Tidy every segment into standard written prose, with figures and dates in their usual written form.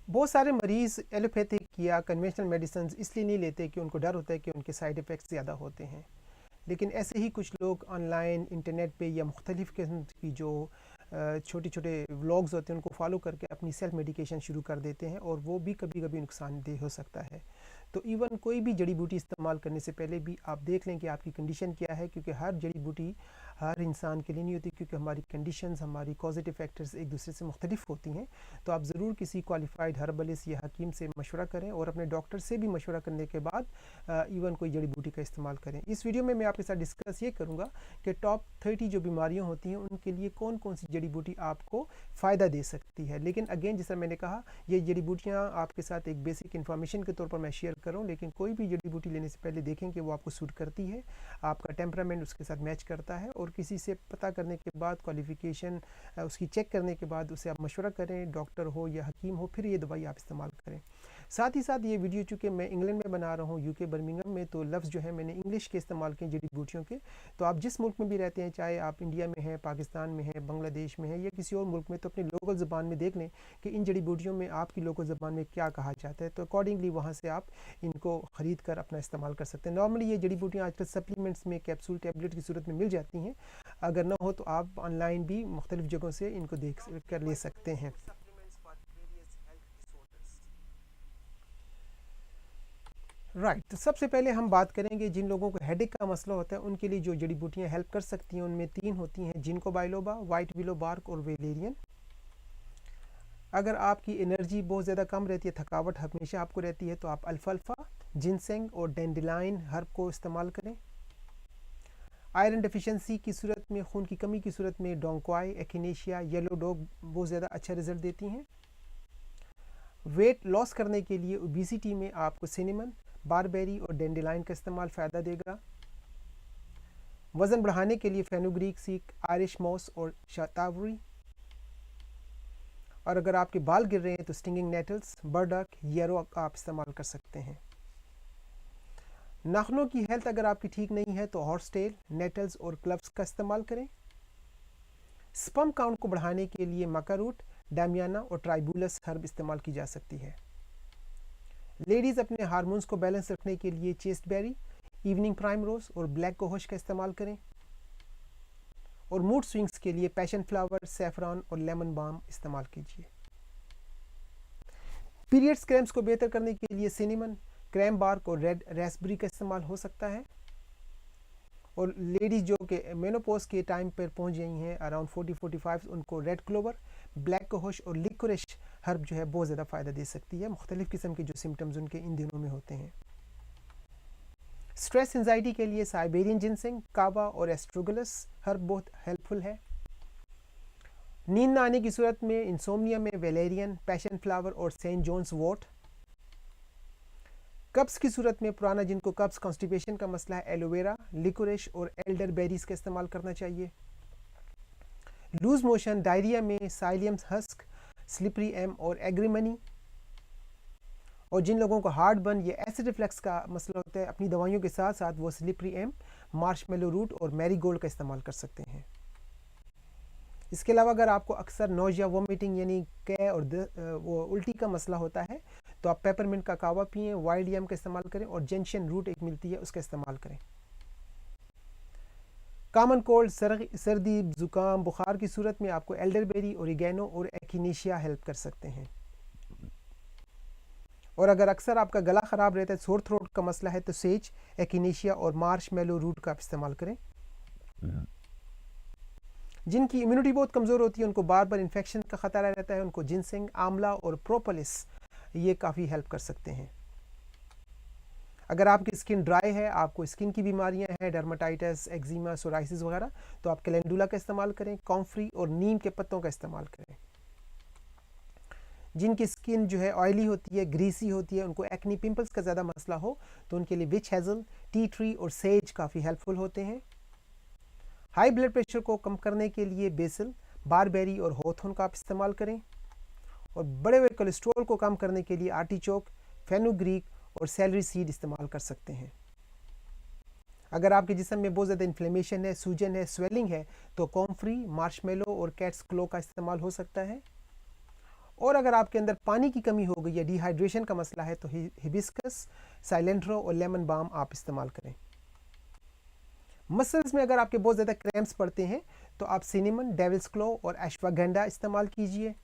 बहुत सारे मरीज़ एलोपैथिक या कन्वेंशनल मेडिसिन इसलिए नहीं लेते कि उनको डर होता है कि उनके साइड इफ़ेक्ट्स ज़्यादा होते हैं। लेकिन ऐसे ही कुछ लोग ऑनलाइन इंटरनेट पे या मुख्तलिफ़ किस्म की जो छोटे छोटे व्लॉग्स होते हैं उनको फॉलो करके अपनी सेल्फ मेडिकेशन शुरू कर देते हैं, और वो भी कभी कभी नुकसानदेह हो सकता है। तो इवन कोई भी जड़ी बूटी इस्तेमाल करने से पहले भी आप देख लें कि आपकी कंडीशन क्या है, क्योंकि हर जड़ी बूटी हर इंसान के लिए नहीं होती, क्योंकि हमारी कंडीशंस, हमारी कॉजेटिव फैक्टर्स एक दूसरे से मुख्तलिफ होती हैं। तो आप ज़रूर किसी क्वालिफाइड हर्बलिस्ट या हकीम से मशवरा करें, और अपने डॉक्टर से भी मशवरा करने के बाद इवन कोई जड़ी बूटी का इस्तेमाल करें। इस वीडियो में मैं आपके साथ डिस्कस ये करूँगा कि टॉप 30 जो बीमारियाँ होती हैं उनके लिए कौन कौन सी जड़ी बूटी आपको फ़ायदा दे सकती है। लेकिन अगेन, जैसा मैंने कहा, ये जड़ी बूटियाँ आपके साथ एक बेसिक इन्फॉर्मेशन के तौर पर मैं शेयर करूँ, लेकिन कोई भी जड़ी बूटी लेने से पहले देखें कि वो आपको सूट करती है, आपका टेम्परामेंट उसके साथ मैच करता है, और किसी से पता करने के बाद, क्वालिफिकेशन उसकी चेक करने के बाद उससे आप मशवरा करें, डॉक्टर हो या हकीम हो, फिर ये दवाई आप इस्तेमाल करें। साथ ही साथ ये वीडियो चूँकि मैं इंग्लैंड में बना रहा हूँ, यूके बर्मिंघम में, तो लफ्ज़ जो है मैंने इंग्लिश के इस्तेमाल किए जड़ी बूटियों के। तो आप जिस मुल्क में भी रहते हैं, चाहे आप इंडिया में हैं, पाकिस्तान में हैं, बांग्लादेश में हैं या किसी और मुल्क में, तो अपनी लोकल ज़बान में देख लें कि इन जड़ी बूटियों में आपकी लोकल ज़बान में क्या कहा जाता है, तो अकॉर्डिंगली वहाँ से आप इनको ख़रीद कर अपना इस्तेमाल कर सकते हैं। नॉर्मली ये जड़ी बूटियाँ आजकल सप्लीमेंट्स में कैप्सूल टैबलेट की सूरत में मिल जाती हैं। अगर ना हो तो आप ऑनलाइन भी मुख्तलिफ़ जगहों से इनको देख कर ले सकते हैं। राइट, तो सबसे पहले हम बात करेंगे जिन लोगों को हेडेक का मसला होता है उनके लिए जो जड़ी बूटियाँ हेल्प कर सकती हैं, उनमें 3 होती हैं: जिनको बाइलोबा, वाइट विलो बार्क और वेलेरियन। अगर आपकी एनर्जी बहुत ज़्यादा कम रहती है, थकावट हमेशा आपको रहती है, तो आप अल्फाल्फा, जिनसेंग और डेंडिलाइन हर्ब को इस्तेमाल करें। आयरन डेफिशिएंसी की सूरत में, खून की कमी की सूरत में, डोंक्वाई, एकिनेशिया, येलो डॉग बहुत ज़्यादा अच्छा रिजल्ट देती हैं। वेट लॉस करने के लिए, ओबेसिटी में, आपको सिनेमन, बारबेरी और डेंडिलाइन का इस्तेमाल फ़ायदा देगा। वज़न बढ़ाने के लिए फेनुग्रीक सीक, आयरिश मॉस और शतावरी। और अगर आपके बाल गिर रहे हैं तो स्टिंगिंग नेटल्स, बर्डक, येरो का आप इस्तेमाल कर सकते हैं। नाखूनों की हेल्थ अगर आपकी ठीक नहीं है तो हॉर्स टेल, नेटल्स और क्लव्स का इस्तेमाल करें। स्पर्म काउंट को बढ़ाने के लिए मका रूट, डामियाना और ट्राइबुलस हर्ब इस्तेमाल की जा सकती है। लेडीज़ अपने हार्मोन्स को बैलेंस रखने के लिए चेस्टबेरी, इवनिंग प्राइम रोज और ब्लैक कोहोश का इस्तेमाल करें। और मूड स्विंग्स के लिए पैशन फ्लावर, सैफरान और लेमन बाम इस्तेमाल कीजिए। पीरियड्स क्रैम्प्स को बेहतर करने के लिए सिनेमन, क्रैम बार्क और रेड रेस्पबेरी का इस्तेमाल हो सकता है। और लेडीज़ जो कि मेनोपॉज के टाइम पर पहुंच गई हैं, अराउंड 40-45, उनको रेड क्लोवर, ब्लैक कोहोश और लिकोरिश हर्ब जो है बहुत ज़्यादा फ़ायदा दे सकती है, मुख्तलिफ़ किस्म के जो सिम्टम्स उनके इन दिनों में होते हैं। स्ट्रेस एंजाइटी के लिए साइबेरियन जिनसेंग, कावा और एस्ट्रोगलस हर्ब बहुत हेल्पफुल है। नींद ना आने की सूरत में, इंसोमनिया में, वेलेरियन, पैशन फ्लावर और सेंट जॉन्स वॉट। कब्ज़ की सूरत में, पुराना जिनको कब्ज़ कॉन्स्टिपेशन का मसला है, एलोवेरा, लिकोरिश और एल्डर बेरीज का इस्तेमाल करना चाहिए। लूज मोशन, डायरिया में, साइलियम हस्क, स्लिपरी एम और एग्रीमनी। और जिन लोगों को हार्ट बर्न या एसिड रिफ्लक्स का मसला होता है, अपनी दवाइयों के साथ साथ वो स्लिपरी एम, मार्शमेलो रूट और मैरीगोल्ड का इस्तेमाल कर सकते हैं। इसके अलावा अगर आपको अक्सर नोजिया, वोमिटिंग यानी कै और वो उल्टी का मसला होता है, तो आप पेपरमिंट का कावा पिएं, वाइल्ड यम का इस्तेमाल करें, और जेंशन रूट एक मिलती है उसका इस्तेमाल करें। कॉमन कोल्ड, सर्दी, ज़ुकाम, बुखार की सूरत में आपको एल्डरबेरी, ओरिगेनो और एकिनेशिया हेल्प कर सकते हैं। और अगर अक्सर आपका गला ख़राब रहता है, सोर थ्रोट का मसला है, तो सेज, एकिनेशिया और मार्शमेलो रूट का इस्तेमाल करें। जिनकी इम्यूनिटी बहुत कमज़ोर होती है, उनको बार बार इन्फेक्शन का ख़तरा रहता है, उनको जिनसेंग, आंवला और प्रोपोलिस ये काफ़ी हेल्प कर सकते हैं। अगर आपकी स्किन ड्राई है, आपको स्किन की बीमारियां हैं, डर्माटाइटिस, एक्जिमा, सोराइसिस वगैरह, तो आप कैलेंडुला का इस्तेमाल करें, कॉम्फ्री और नीम के पत्तों का इस्तेमाल करें। जिनकी स्किन जो है ऑयली होती है, ग्रीसी होती है, उनको एक्नी, पिंपल्स का ज़्यादा मसला हो, तो उनके लिए विच हेज़ल, टी ट्री और सेज काफ़ी हेल्पफुल होते हैं। हाई ब्लड प्रेशर को कम करने के लिए बेसिल, बारबेरी और होथोन का आप इस्तेमाल करें। और बड़े हुए कोलेस्ट्रॉल को कम करने के लिए आर्टिचोक, फेनुग्रीक और सेलरी सीड इस्तेमाल कर सकते हैं। अगर आपके जिस्म में बहुत ज़्यादा इन्फ्लेमेशन है, सूजन है, स्वेलिंग है, तो कॉम्फ्री, मार्शमेलो और कैट्स क्लो का इस्तेमाल हो सकता है। और अगर आपके अंदर पानी की कमी हो गई या डिहाइड्रेशन का मसला है तो हिबिस्कस, साइलेंट्रो और लेमन बाम आप इस्तेमाल करें। मसल्स में अगर आपके बहुत ज़्यादा क्रैम्प्स पड़ते हैं तो आप सिनेमन, डेविल्स क्लो और अश्वगंधा इस्तेमाल कीजिए।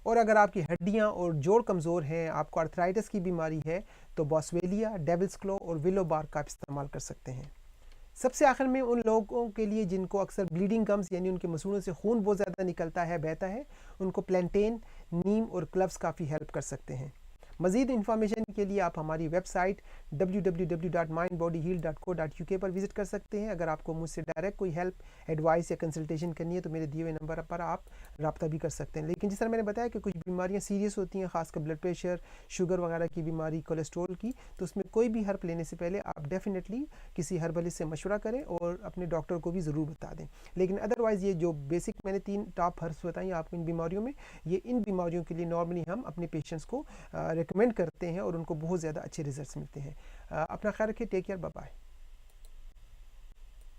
और अगर आपकी हड्डियां और जोड़ कमज़ोर हैं, आपको आर्थराइटिस की बीमारी है, तो बॉस्वेलिया, डेविल्स क्लो और विलो बार्क का आप इस्तेमाल कर सकते हैं। सबसे आखिर में उन लोगों के लिए जिनको अक्सर ब्लीडिंग गम्स यानी उनके मसूड़ों से खून बहुत ज़्यादा निकलता है, बहता है, उनको प्लेंटेन, नीम और क्लव्स काफ़ी हेल्प कर सकते हैं। मज़ीद इन्फॉर्मेशन के लिए आप हमारी वेबसाइट www.mindbodyheal.co.uk पर विज़िट कर सकते हैं। अगर आपको मुझसे डायरेक्ट कोई हेल्प, एडवाइस या कंसल्टेशन करनी है तो मेरे दिए हुए नंबर पर आप रब्ता भी कर सकते हैं। लेकिन जिस तरह मैंने बताया कि कुछ बीमारियां सीरियस होती हैं, खासकर ब्लड प्रेशर, शुगर वगैरह की बीमारी, कोलेस्ट्रॉल की, तो उसमें कोई भी हेल्प लेने से पहले आप डेफिनेटली किसी हर्बलिस्ट से मशवरा करें और अपने डॉक्टर को भी ज़रूर बता दें। लेकिन अदरवाइज़ ये जो बेसिक मैंने 3 टॉप हर्ब्स बताई आपको इन बीमारियों में, ये इन बीमारियों के लिए नॉर्मली हम अपने पेशेंट्स को रिकमेंड करते हैं और उनको बहुत ज़्यादा अच्छे रिजल्ट्स मिलते हैं। अपना ख्याल रखिए। Take care, bye bye.